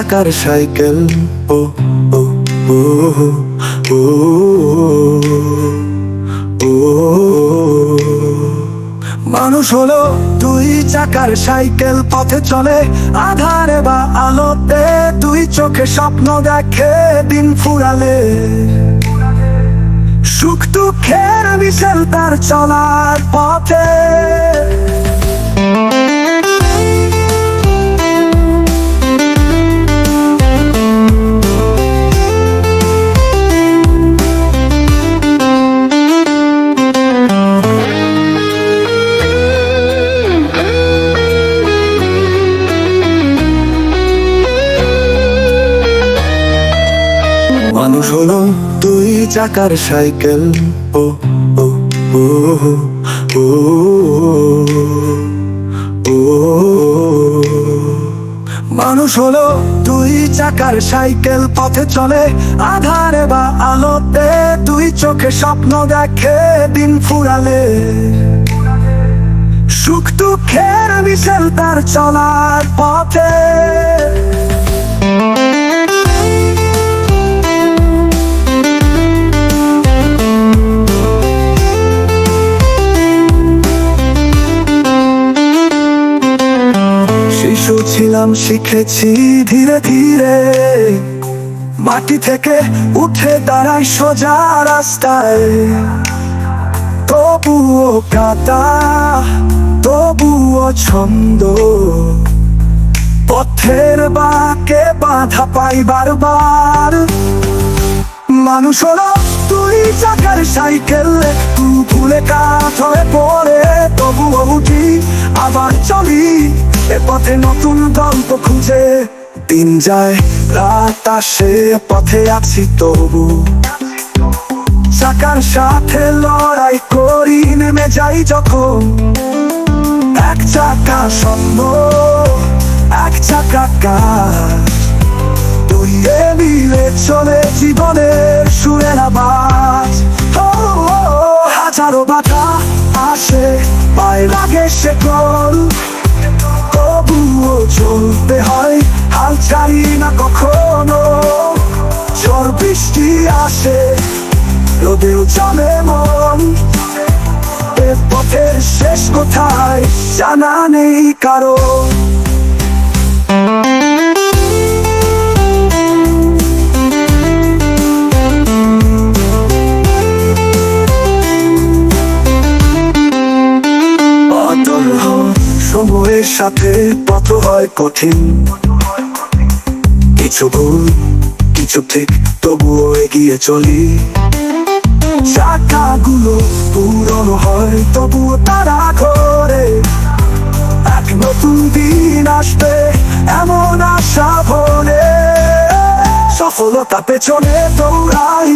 চাকার সাইকেল। ও ও ও ও ও মানুষ হলো দুই চাকার সাইকেল, পথে চলে আধারে বা আলোতে, দুই চোখে স্বপ্ন দেখে দিন ফুরালে। সুখ দুঃখের মিশেল তার চলার পথে। মানুষ হলো দুই চাকার সাইকেল। ও ও ও ও ও মানুষ হলো দুই চাকার সাইকেল, পথে চলে আধারে বা আলোতে, দুই চোখে স্বপ্ন দেখে দিন ফুরালে। সুখ দুঃখের মিশেল তার চলার পথে। শিশু ছিলাম, শিখেছি ধীরে ধীরে, মাটি থেকে উঠে দাঁড়াই সোজা রাস্তায়। তবুও কাঁটা, তবুও ছন্দ, পথের বাঁকে বাধা পাই বারবার। মানুষ হলো দুই চাকার সাইকেল, তু ভুলে কাঠ হয়ে পড়ে, তবুও উঠি আবার চলি এ পথে নতুন গল্প খুঁজে। দিন যায় রাত আসে, পথে আছি তবু, চাকার সাথে লড়াই করি, নেমে যাই যখন। এক চাকা স্বপ্ন, এক চাকা কাজ, দুইয়ে মিলে চলে জীবনের সুরের আওয়াজ। হাজারো বাধা আসে, পায়ে লাগে শেকল, তবুও চলতে হয়, হাল ছাড়ি না কখনো। ঝড় বৃষ্টি আসে, রোদেও জমে মন, এ পথের শেষ কোথায় জানা নেই কারো। সময়ের সাথে পথ হয় কঠিন, কিছু ভুল কিছু ঠিক, তবুও এগিয়ে চলি। চাকাগুলো পুরনো হয়, তবুও তারা ঘোরে, এক নতুন দিন আসবে এমন আশা ভরে। সফলতা পেছনে দৌড়াই,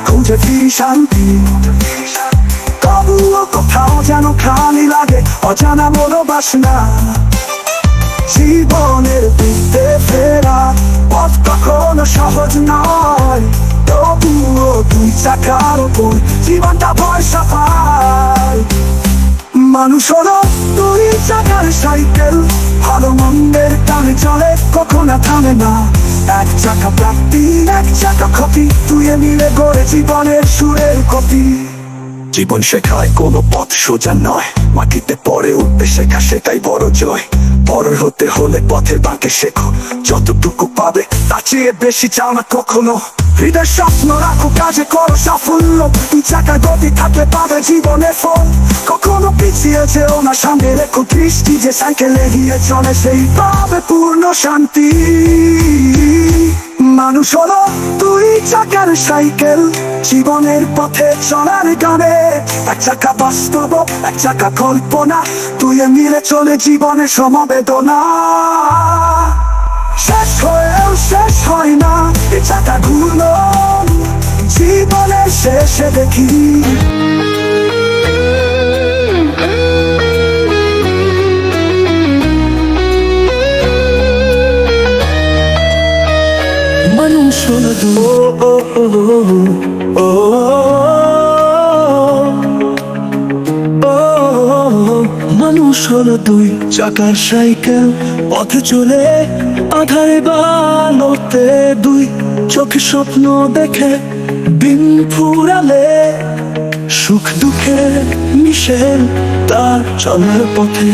খুঁজে ফিরি শান্তি, তবুও কোথাও যেন খালি লাগে অজানা মনোবাসনা। জীবনের দিকে ফেরা পথ কখনো সহজ নয়, তবুও দুই চাকার উপর জীবনটা ভরসা পায়। মানুষ হলো দুই চাকার সাইকেল, ভালো মন্দের টানে চলে, কখনো থামে না। এক চাকা প্রাপ্তি, এক চাকা ক্ষতি, দুইয়ে মিলে গড়ে জীবনের সুরের কপি। জীবন শেখায় কোনো পথ সোজা নয়, মাটিতে পড়ে উঠতে শেখা সেটাই বড় জয়। বড় হতে হলে পথের বাঁকে শেখো, যতটুকু পাবে তার চেয়ে বেশি চাও না কখনো। হৃদয় স্বপ্ন রাখো, কাজে করো সাফল্য, দুই চাকা গতি থাকলে পাবে জীবনের ফল। কখনো পিছিয়ে যেও না, সামনে রেখো দৃষ্টি, যে সাইকেল এগিয়ে চলে সেই পাবে পূর্ণ শান্তি। মানুষ হলো দুই চাকার সাইকেল, জীবনের পথে চলার গানে, এক চাকা বাস্তব, এক চাকা কল্পনা, দুইয়ে মিলে চলে জীবনের সমবেদনা। শেষ হয়েও শেষ হয় না এ চাকাগুলো, জীবনের শেষে দেখি মানুষ হলো মানুষ হলো দুই চাকার সাইকেল, পথে চলে আধারে বালোতে দুই চোখে স্বপ্ন দেখে দিন ফুরালে, সুখ দুঃখে মিশে তার চলার পথে।